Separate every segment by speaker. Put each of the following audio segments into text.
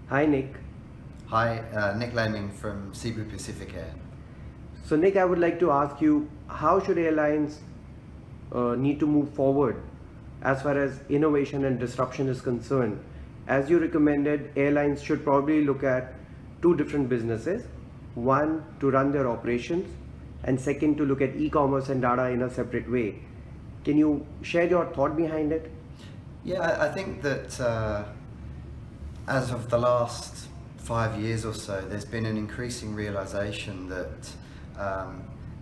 Speaker 1: Hi Nick.
Speaker 2: Hi, Nik Laming from Cebu Pacific Air.
Speaker 1: So Nick, I would like to ask you, how should airlines need to move forward as far as innovation and disruption is concerned? As you recommended, airlines should probably look at two different businesses. One, to run their operations, and second, to look at e-commerce and data in a separate way. Can you share your thought behind it?
Speaker 2: Yeah, I think that as of the last 5 years or so, there's been an increasing realization that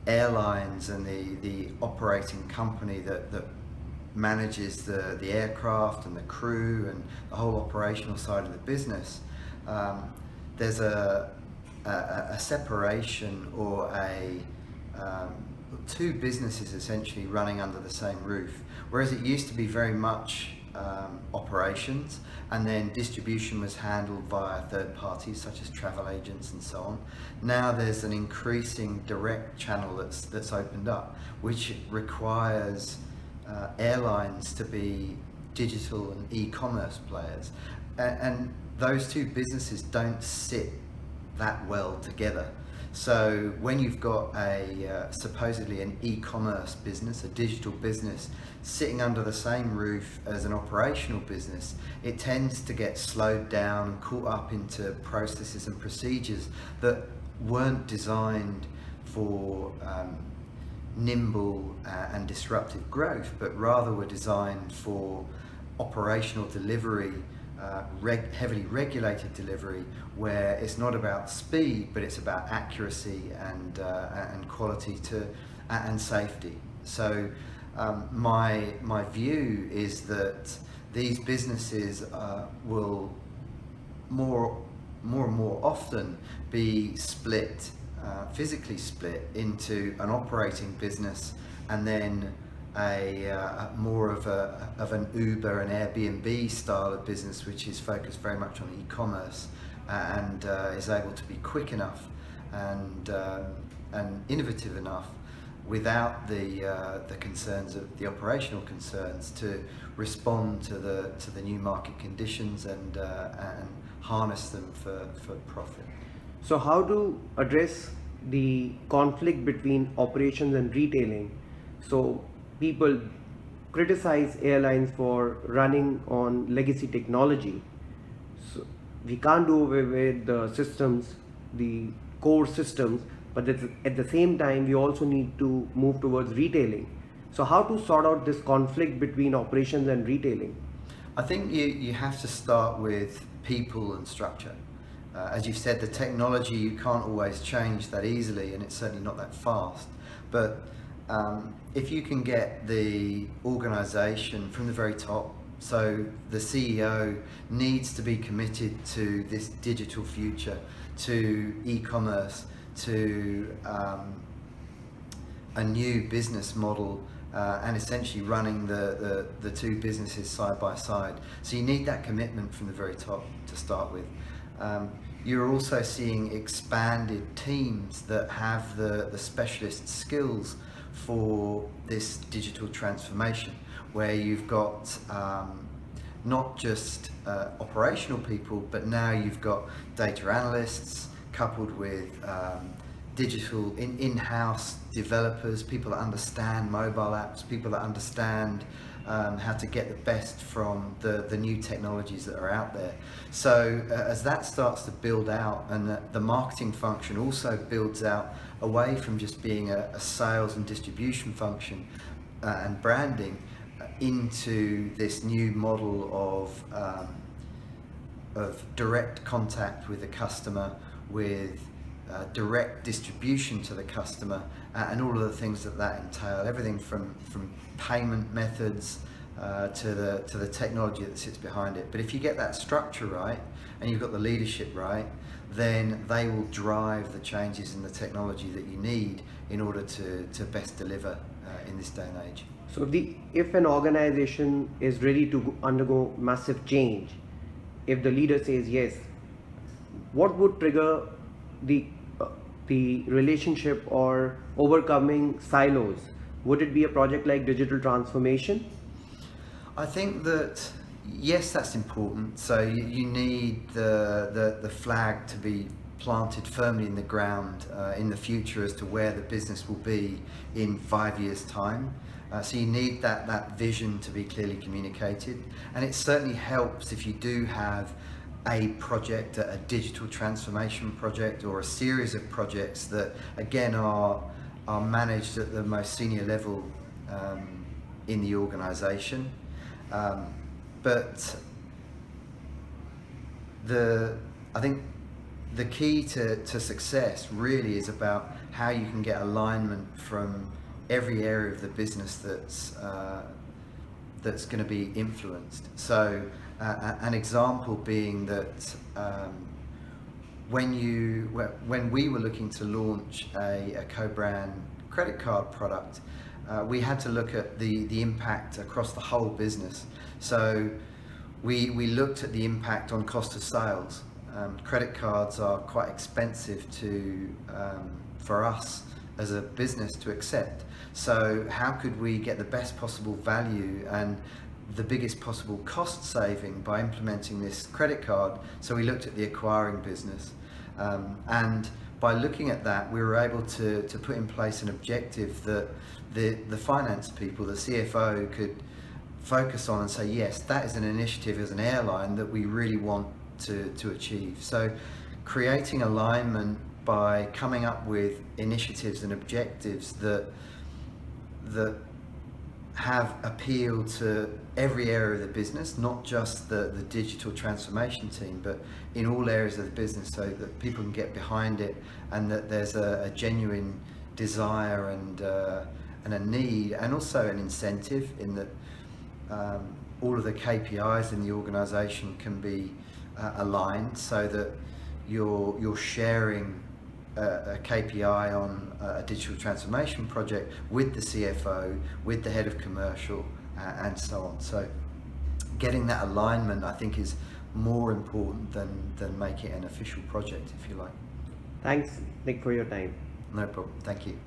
Speaker 2: airlines and the operating company that manages the aircraft and the crew and the whole operational side of the business, there's a separation or two businesses essentially running under the same roof. Whereas it used to be very much operations, and then distribution was handled via third parties such as travel agents and so on. Now there's an increasing direct channel that's opened up, which requires airlines to be digital and e-commerce players, and those two businesses don't sit that well together. So when you've got supposedly an e-commerce business, a digital business, sitting under the same roof as an operational business, it tends to get slowed down and caught up into processes and procedures that weren't designed for nimble and disruptive growth, but rather were designed for operational delivery, heavily regulated delivery, where it's not about speed, but it's about accuracy and quality and safety. So my view is that these businesses will more and more often be split, physically split into an operating business and then more of an Uber and Airbnb style of business, which is focused very much on e-commerce and is able to be quick enough and innovative enough without the concerns of the operational concerns to respond to the new market conditions and harness them for profit.
Speaker 1: So, how to address the conflict between operations and retailing? So, people criticize airlines for running on legacy technology. So, we can't do away with the systems, the core systems, but at the same time, we also need to move towards retailing. So, how to sort out this conflict between operations and retailing?
Speaker 2: I think you have to start with people and structure. As you've said, the technology you can't always change that easily, and it's certainly not that fast. But if you can get the organization from the very top, so the CEO needs to be committed to this digital future, to e-commerce, to a new business model, and essentially running the two businesses side by side. So you need that commitment from the very top to start with. You're also seeing expanded teams that have the specialist skills for this digital transformation, where you've got not just operational people, but now you've got data analysts coupled with digital in-house developers, people that understand mobile apps, people that understand how to get the best from the new technologies that are out there. So as that starts to build out, and the marketing function also builds out away from just being a sales and distribution function and branding, into this new model of direct contact with the customer, with direct distribution to the customer, and all of the things that entail, everything from payment methods to the technology that sits behind it. But if you get that structure right and you've got the leadership right, then they will drive the changes in the technology that you need in order to best deliver in this day and age.
Speaker 1: So, if an organization is ready to undergo massive change, if the leader says yes, what would trigger the the relationship or overcoming silos? Would it be a project like digital transformation?
Speaker 2: I think that Yes, that's important. So you need the flag to be planted firmly in the ground in the future as to where the business will be in 5 years' time. So you need that vision to be clearly communicated, and it certainly helps if you do have a project, a digital transformation project, or a series of projects that again are managed at the most senior level in the organisation. But I think the key to success really is about how you can get alignment from every area of the business that's going to be influenced. So an example being that when we were looking to launch a co-brand credit card product, we had to look at the impact across the whole business. So we looked at the impact on cost of sales. Credit cards are quite expensive for us as a business to accept. So how could we get the best possible value and the biggest possible cost saving by implementing this credit card? So we looked at the acquiring business, and by looking at that, we were able to put in place an objective that the finance people, the CFO, could focus on and say, yes, that is an initiative as an airline that we really want to achieve. So creating alignment by coming up with initiatives and objectives that have appeal to every area of the business, not just the digital transformation team, but in all areas of the business, so that people can get behind it, and that there's a genuine desire and a need, and also an incentive in that all of the KPIs in the organisation can be aligned, so that you're sharing a KPI on a digital transformation project with the CFO, with the head of commercial, and so on. So getting that alignment, I think, is more important than making it an official project, if you like.
Speaker 1: Thanks, Nick, for your time.
Speaker 2: No problem. Thank you.